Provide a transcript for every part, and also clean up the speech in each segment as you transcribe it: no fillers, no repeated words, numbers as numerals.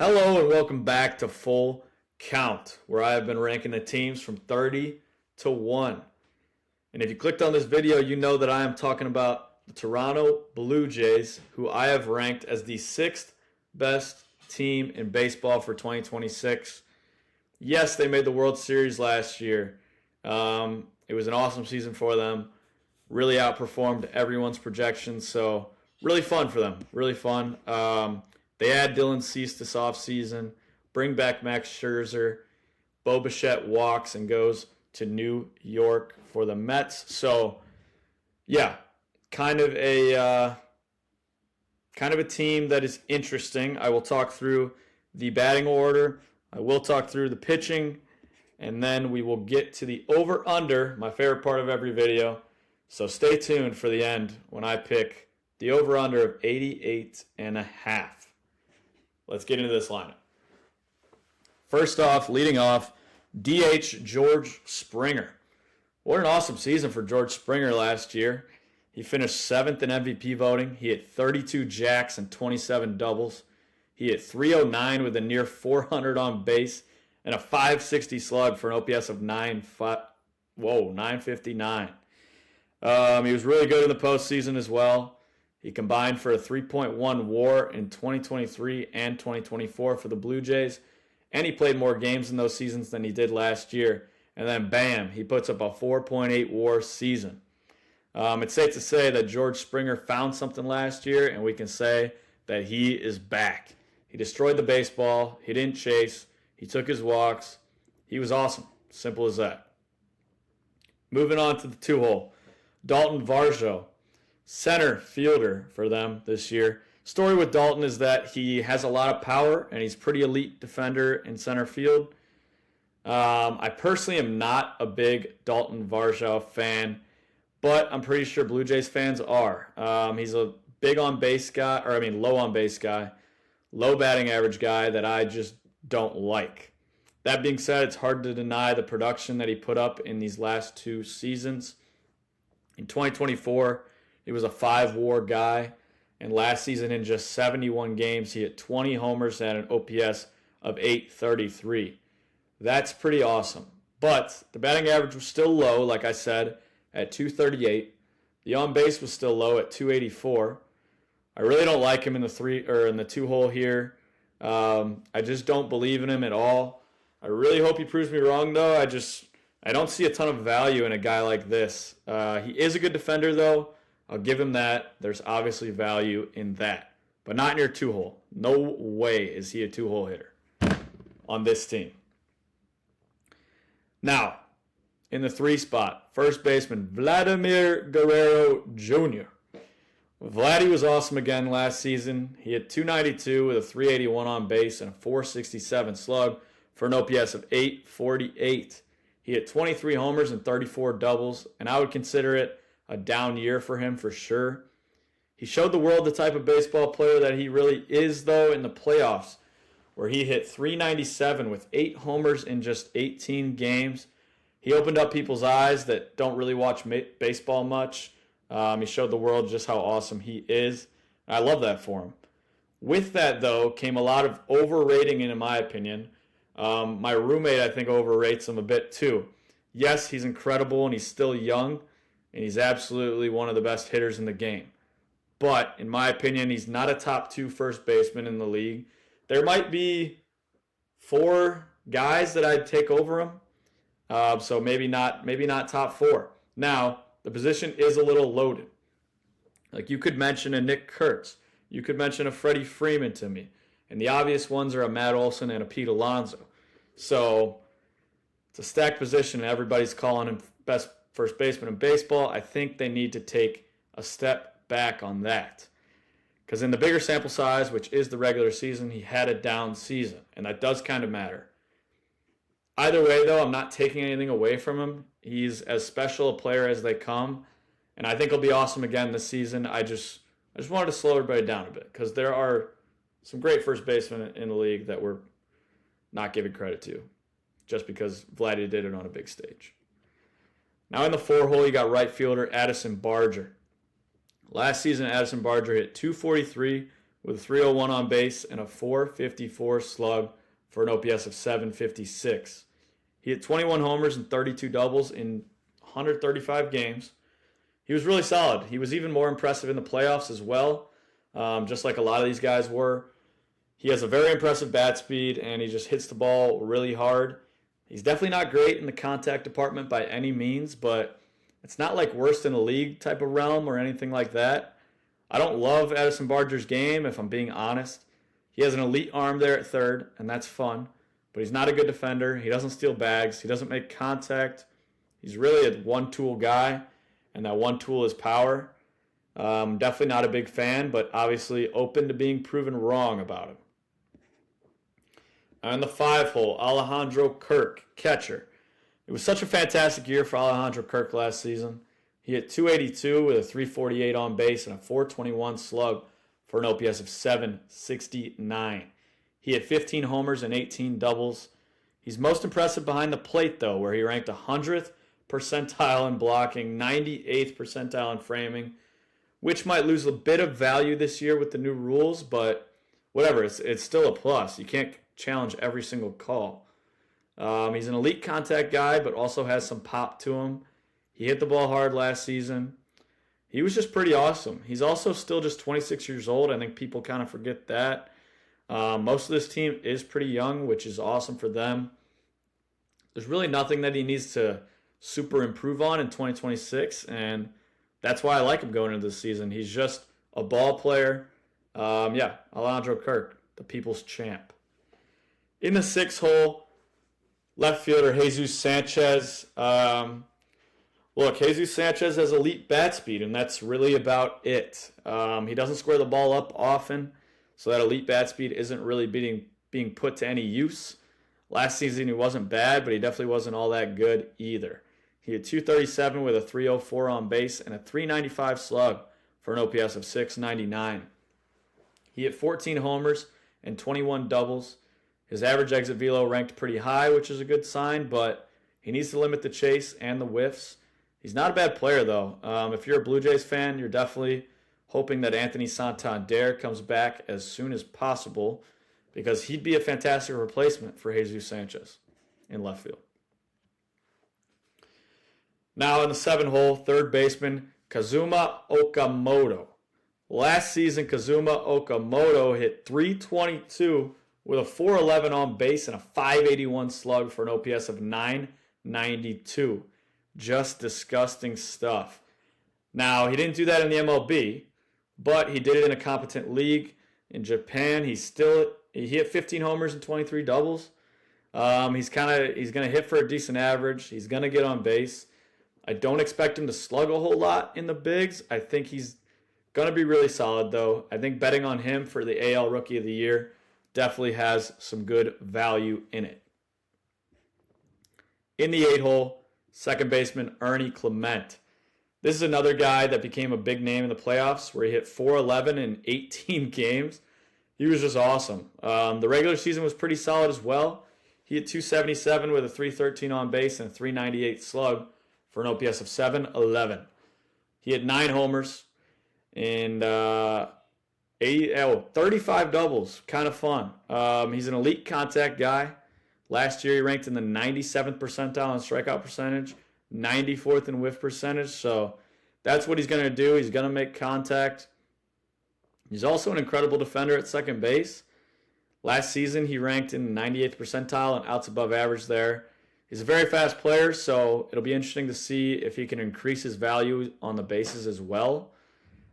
Hello and welcome back to Full Count, where I have been ranking the teams from 30 to 1. And if you clicked on this video, you know that I am talking about the Toronto Blue Jays, who I have ranked as the 6th best team in baseball for 2026. Yes, they made the World Series last year. It was an awesome season for them. Really outperformed everyone's projections, so really fun for them. Really fun. They add Dylan Cease this offseason, bring back Max Scherzer. Bo Bichette walks and goes to New York for the Mets. So, yeah, kind of a team that is interesting. I will talk through the batting order. I will talk through the pitching, and then we will get to the over-under, my favorite part of every video. So stay tuned for the end when I pick the over-under of 88.5. Let's get into this lineup. First off, leading off, DH George Springer. What an awesome season for George Springer last year. He finished 7th in MVP voting. He hit 32 jacks and 27 doubles. He hit .309 with a near 400 on base and a .560 slug for an OPS of 959. He was really good in the postseason as well. He combined for a 3.1 WAR in 2023 and 2024 for the Blue Jays, and he played more games in those seasons than he did last year. And then, bam, he puts up a 4.8 WAR season. It's safe to say that George Springer found something last year, and we can say that he is back. He destroyed the baseball. He didn't chase. He took his walks. He was awesome. Simple as that. Moving on to the 2-hole. Dalton Varsho, center fielder for them this year. Story with Dalton is that he has a lot of power and he's a pretty elite defender in center field. I personally am not a big Dalton Varsho fan, but I'm pretty sure Blue Jays fans are. He's a low on base guy, low batting average guy that I just don't like. That being said, it's hard to deny the production that he put up in these last 2 seasons. In 2024, he was a 5 WAR guy, and last season in just 71 games, he hit 20 homers and an OPS of 833. That's pretty awesome. But the batting average was still low, like I said, at 238. The on base was still low at 284. I really don't like him in the 2-hole here. I just don't believe in him at all. I really hope he proves me wrong, though. I don't see a ton of value in a guy like this. He is a good defender, though. I'll give him that. There's obviously value in that. But not in your 2-hole. No way is he a 2-hole hitter on this team. Now, in the 3 spot, first baseman Vladimir Guerrero Jr. Vladdy was awesome again last season. He hit .292 with a .381 on base and a .467 slug for an OPS of 848. He hit 23 homers and 34 doubles, and I would consider it a down year for him for sure. He showed the world the type of baseball player that he really is, though, in the playoffs, where he hit .397 with 8 homers in just 18 games. He opened up people's eyes that don't really watch baseball much. He showed the world just how awesome he is. I love that for him. With that, though, came a lot of overrating, in my opinion. My roommate, I think, overrates him a bit too. Yes, he's incredible and he's still young, and he's absolutely one of the best hitters in the game. But, in my opinion, he's not a top 2 first baseman in the league. There might be 4 guys that I'd take over him, so maybe not top 4. Now, the position is a little loaded. Like, you could mention a Nick Kurtz. You could mention a Freddie Freeman to me. And the obvious ones are a Matt Olson and a Pete Alonso. So it's a stacked position, and everybody's calling him best first baseman in baseball. I think they need to take a step back on that. Because in the bigger sample size, which is the regular season, he had a down season. And that does kind of matter. Either way, though, I'm not taking anything away from him. He's as special a player as they come. And I think he'll be awesome again this season. I just wanted to slow everybody down a bit. Because there are some great first basemen in the league that we're not giving credit to just because Vladdy did it on a big stage. Now in the 4-hole, you got right fielder Addison Barger. Last season, Addison Barger hit .243 with a 301 on base and a 454 slug for an OPS of 756. He hit 21 homers and 32 doubles in 135 games. He was really solid. He was even more impressive in the playoffs as well, just like a lot of these guys were. He has a very impressive bat speed, and he just hits the ball really hard. He's definitely not great in the contact department by any means, but it's not like worst in the league type of realm or anything like that. I don't love Addison Barger's game, if I'm being honest. He has an elite arm there at third, and that's fun, but he's not a good defender. He doesn't steal bags. He doesn't make contact. He's really a one-tool guy, and that one tool is power. Definitely not a big fan, but obviously open to being proven wrong about him. On the 5-hole, Alejandro Kirk, catcher. It was such a fantastic year for Alejandro Kirk last season. He hit 282 with a 348 on base and a 421 slug for an OPS of 769. He had 15 homers and 18 doubles. He's most impressive behind the plate, though, where he ranked 100th percentile in blocking, 98th percentile in framing, which might lose a bit of value this year with the new rules, but whatever, it's still a plus. You can't challenge every single call. He's an elite contact guy, but also has some pop to him. He hit the ball hard last season. He was just pretty awesome. He's also still just 26 years old. I think people kind of forget that. Most of this team is pretty young, which is awesome for them. There's really nothing that he needs to super improve on in 2026, and that's why I like him going into this season. He's just a ball player. Alejandro Kirk, the people's champ. In the 6-hole, left fielder Jesus Sanchez. Jesus Sanchez has elite bat speed, and that's really about it. He doesn't square the ball up often, so that elite bat speed isn't really being put to any use. Last season he wasn't bad, but he definitely wasn't all that good either. He had 237 with a 304 on base and a 395 slug for an OPS of 699. He hit 14 homers and 21 doubles. His average exit velo ranked pretty high, which is a good sign, but he needs to limit the chase and the whiffs. He's not a bad player, though. If you're a Blue Jays fan, you're definitely hoping that Anthony Santander comes back as soon as possible, because he'd be a fantastic replacement for Jesus Sanchez in left field. Now in the 7-hole, third baseman Kazuma Okamoto. Last season, Kazuma Okamoto hit 322 with a 411 on base and a 581 slug for an OPS of 992. Just disgusting stuff. Now, he didn't do that in the MLB, but he did it in a competent league. In Japan, he hit 15 homers and 23 doubles. He's going to hit for a decent average. He's going to get on base. I don't expect him to slug a whole lot in the bigs. I think he's going to be really solid, though. I think betting on him for the AL Rookie of the Year definitely has some good value in it. In the 8-hole, second baseman Ernie Clement. This is another guy that became a big name in the playoffs, where he hit 411 in 18 games. He was just awesome. The regular season was pretty solid as well. He hit 277 with a 313 on base and a 398 slug for an OPS of 711. He had 9 homers and 35 doubles. Kind of fun. He's an elite contact guy. Last year he ranked in the 97th percentile in strikeout percentage, 94th in whiff percentage. So that's what he's going to do. He's going to make contact. He's also an incredible defender at second base. Last season he ranked in the 98th percentile and outs above average there. He's a very fast player, so it'll be interesting to see if he can increase his value on the bases as well.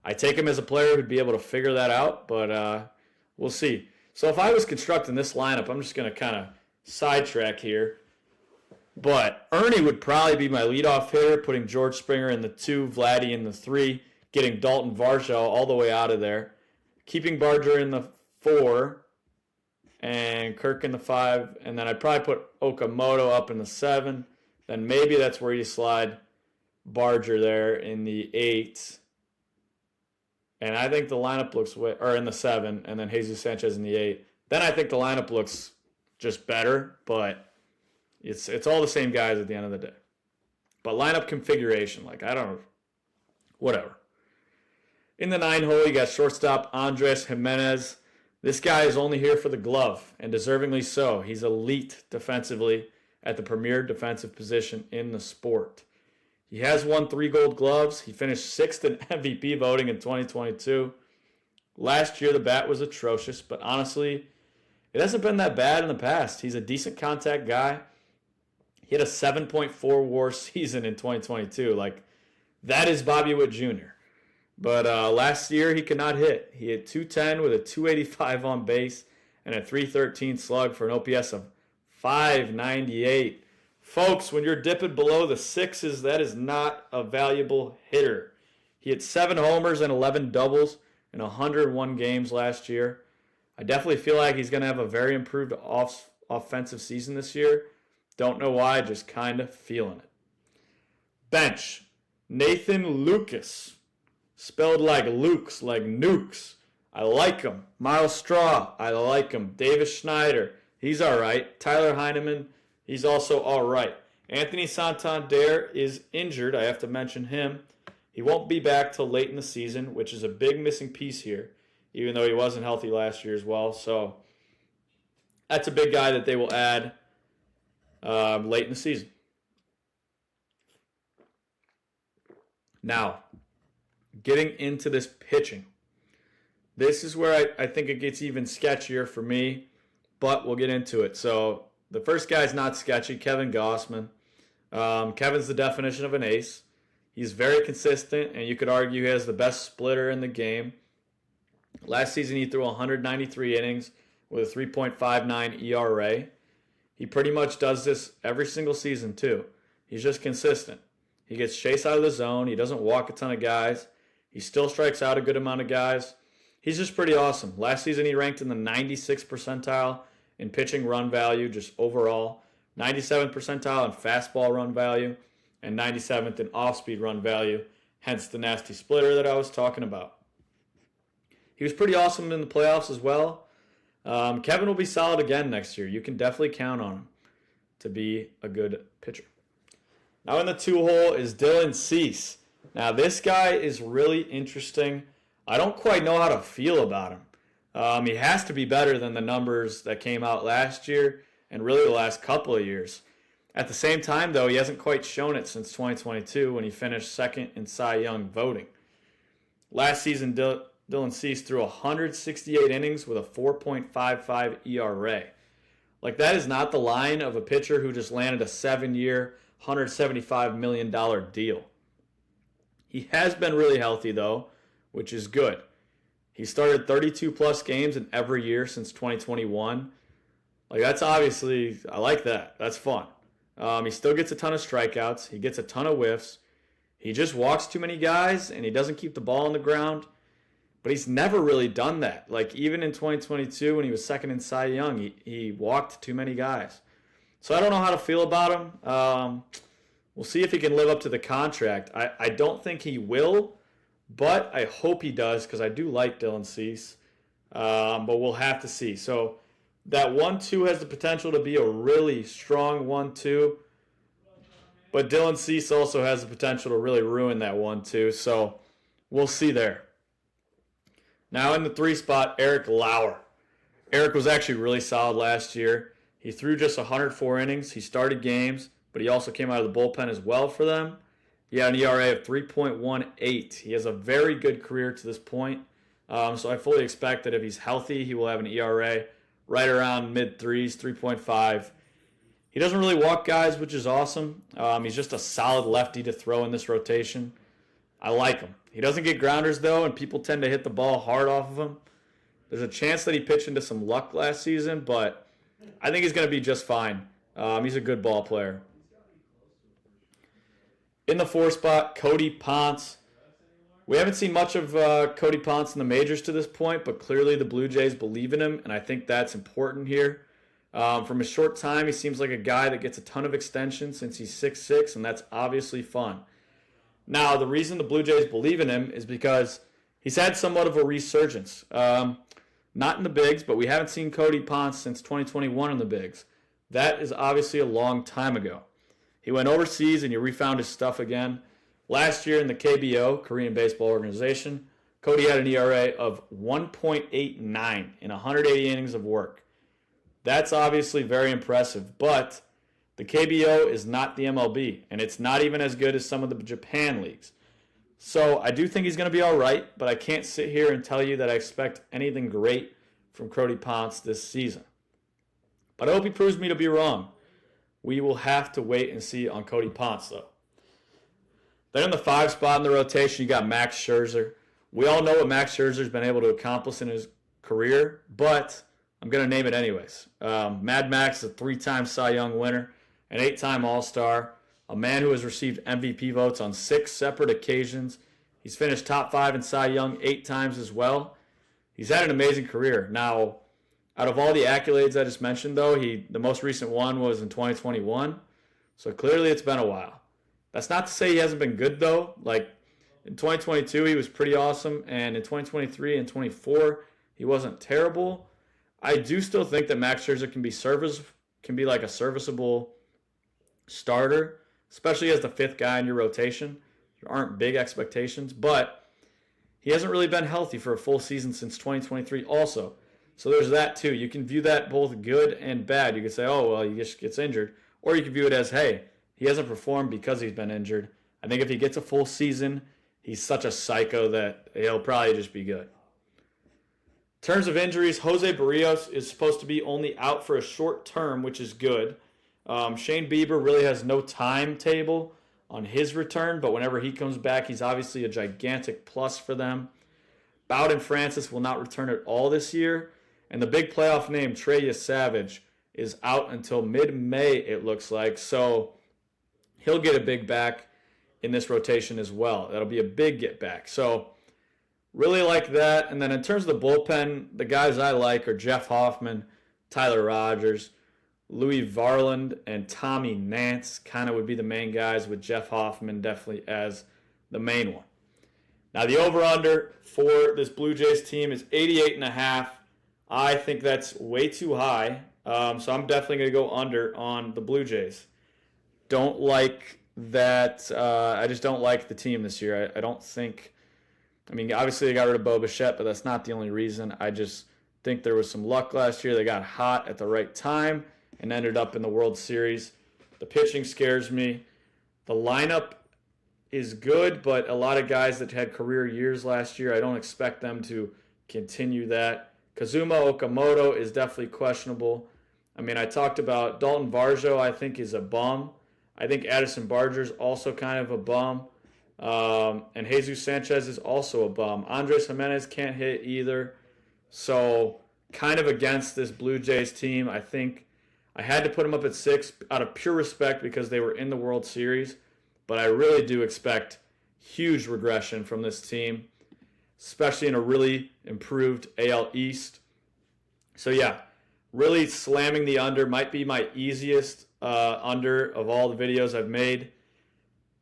I take him as a player who'd be able to figure that out, but we'll see. So if I was constructing this lineup, I'm just going to kind of sidetrack here. But Ernie would probably be my leadoff hitter, putting George Springer in the 2, Vladdy in the 3, getting Dalton Varsho all the way out of there, keeping Barger in the 4, and Kirk in the 5, and then I'd probably put Okamoto up in the 7. Then maybe that's where you slide Barger there in the 8. And I think the lineup looks in the 7, and then Jesus Sanchez in the 8. Then I think the lineup looks just better, but it's all the same guys at the end of the day. But lineup configuration, whatever. In the 9 hole, you got shortstop Andres Jimenez. This guy is only here for the glove, and deservingly so. He's elite defensively at the premier defensive position in the sport. He has won 3 gold gloves. He finished 6th in MVP voting in 2022. Last year, the bat was atrocious, but honestly, it hasn't been that bad in the past. He's a decent contact guy. He had a 7.4 WAR season in 2022. Like, that is Bobby Witt Jr. But last year, he could not hit. He hit 210 with a 285 on base and a 313 slug for an OPS of 598. Folks, when you're dipping below the 6s, that is not a valuable hitter. He hit 7 homers and 11 doubles in 101 games last year. I definitely feel like he's going to have a very improved offensive season this year. Don't know why, just kind of feeling it. Bench, Nathan Lukes. Spelled like Lukes, like nukes. I like him. Miles Straw, I like him. Davis Schneider, he's all right. Tyler Heineman, he's also all right. Anthony Santander is injured. I have to mention him. He won't be back till late in the season, which is a big missing piece here, even though he wasn't healthy last year as well. So that's a big guy that they will add late in the season. Now, getting into this pitching. This is where I think it gets even sketchier for me, but we'll get into it. So the first guy's not sketchy, Kevin Gausman. Kevin's the definition of an ace. He's very consistent, and you could argue he has the best splitter in the game. Last season, he threw 193 innings with a 3.59 ERA. He pretty much does this every single season, too. He's just consistent. He gets chased out of the zone. He doesn't walk a ton of guys. He still strikes out a good amount of guys. He's just pretty awesome. Last season, he ranked in the 96th percentile in pitching run value, just overall. 97th percentile in fastball run value, and 97th in off-speed run value, hence the nasty splitter that I was talking about. He was pretty awesome in the playoffs as well. Kevin will be solid again next year. You can definitely count on him to be a good pitcher. Now in the 2-hole is Dylan Cease. Now this guy is really interesting. I don't quite know how to feel about him. He has to be better than the numbers that came out last year and really the last couple of years. At the same time, though, he hasn't quite shown it since 2022 when he finished second in Cy Young voting. Last season, Dylan Cease threw 168 innings with a 4.55 ERA. Like, that is not the line of a pitcher who just landed a 7-year, $175 million deal. He has been really healthy, though, which is good. He started 32-plus games in every year since 2021. Like, that's obviously, I like that. That's fun. He still gets a ton of strikeouts. He gets a ton of whiffs. He just walks too many guys, and he doesn't keep the ball on the ground. But he's never really done that. Like, even in 2022 when he was second in Cy Young, he walked too many guys. So I don't know how to feel about him. We'll see if he can live up to the contract. I don't think he will, but I hope he does because I do like Dylan Cease. But we'll have to see. So that 1-2 has the potential to be a really strong 1-2. But Dylan Cease also has the potential to really ruin that 1-2. So we'll see there. Now in the 3 spot, Eric Lauer. Eric was actually really solid last year. He threw just 104 innings. He started games, but he also came out of the bullpen as well for them. He had an ERA of 3.18. He has a very good career to this point. So I fully expect that if he's healthy, he will have an ERA right around mid-3s, 3.5. He doesn't really walk guys, which is awesome. He's just a solid lefty to throw in this rotation. I like him. He doesn't get grounders, though, and people tend to hit the ball hard off of him. There's a chance that he pitched into some luck last season, but I think he's going to be just fine. He's a good ball player. In the 4 spot, Cody Ponce. We haven't seen much of Cody Ponce in the majors to this point, but clearly the Blue Jays believe in him, and I think that's important here. From a short time, he seems like a guy that gets a ton of extension since he's 6'6", and that's obviously fun. Now, the reason the Blue Jays believe in him is because he's had somewhat of a resurgence. Not in the bigs, but we haven't seen Cody Ponce since 2021 in the bigs. That is obviously a long time ago. He went overseas and he refound his stuff again. Last year in the KBO, Korean Baseball Organization, Cody had an ERA of 1.89 in 180 innings of work. That's obviously very impressive, but the KBO is not the MLB, and it's not even as good as some of the Japan leagues. So I do think he's going to be all right, but I can't sit here and tell you that I expect anything great from Cody Ponce this season. But I hope he proves me to be wrong. We will have to wait and see on Cody Ponce, though. Then in the 5 spot in the rotation, you got Max Scherzer. We all know what Max Scherzer's been able to accomplish in his career, but I'm going to name it anyways. Mad Max is a 3-time Cy Young winner, an 8-time All-Star, a man who has received MVP votes on 6 separate occasions. He's finished top 5 in Cy Young 8 times as well. He's had an amazing career. Now, out of all the accolades I just mentioned, though, the most recent one was in 2021. So clearly it's been a while. That's not to say he hasn't been good, though. Like, in 2022, he was pretty awesome. And in 2023 and 24, he wasn't terrible. I do still think that Max Scherzer can be like a serviceable starter, especially as the 5th guy in your rotation. There aren't big expectations, but he hasn't really been healthy for a full season since 2023 also. So there's that too. You can view that both good and bad. You can say, oh, well, he just gets injured. Or you can view it as, hey, he hasn't performed because he's been injured. I think if he gets a full season, he's such a psycho that he'll probably just be good. In terms of injuries, Jose Barrios is supposed to be only out for a short term, which is good. Shane Bieber really has no timetable on his return, but whenever he comes back, he's obviously a gigantic plus for them. Bowden Francis will not return at all this year, and the big playoff name, Trey Savage, is out until mid-May, it looks like, so he'll get a big back in this rotation as well. That'll be a big get back. So really like that. And then in terms of the bullpen, the guys I like are Jeff Hoffman, Tyler Rogers, Louis Varland, and Tommy Nance kind of would be the main guys, with Jeff Hoffman definitely as the main one. Now the over-under for this Blue Jays team is 88.5. I think that's way too high, so I'm definitely going to go under on the Blue Jays. Don't like that. I just don't like the team this year. I don't think. I mean, obviously they got rid of Bo Bichette, but that's not the only reason. I just think there was some luck last year. They got hot at the right time and ended up in the World Series. The pitching scares me. The lineup is good, but a lot of guys that had career years last year, I don't expect them to continue that. Kazuma Okamoto is definitely questionable. I mean, I talked about Dalton Varsho, I think, is a bum. I think Addison Barger's also kind of a bum. And Jesus Sanchez is also a bum. Andres Jimenez can't hit either. So kind of against this Blue Jays team. I think I had to put them up at 6 out of pure respect because they were in the World Series. But I really do expect huge regression from this team, especially in a really improved AL East. So yeah, really slamming the under might be my easiest under of all the videos I've made.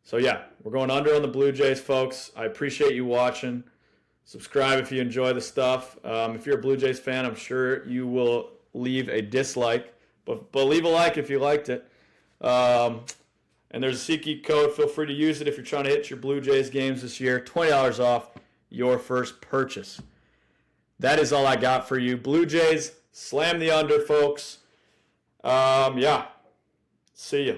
So yeah, we're going under on the Blue Jays, folks. I appreciate you watching. Subscribe if you enjoy the stuff. If you're a Blue Jays fan, I'm sure you will leave a dislike, but leave a like if you liked it. And there's a SeatGeek code. Feel free to use it if you're trying to hit your Blue Jays games this year. $20 off your first purchase. That is all I got for you. Blue Jays, slam the under, folks. Yeah. See ya.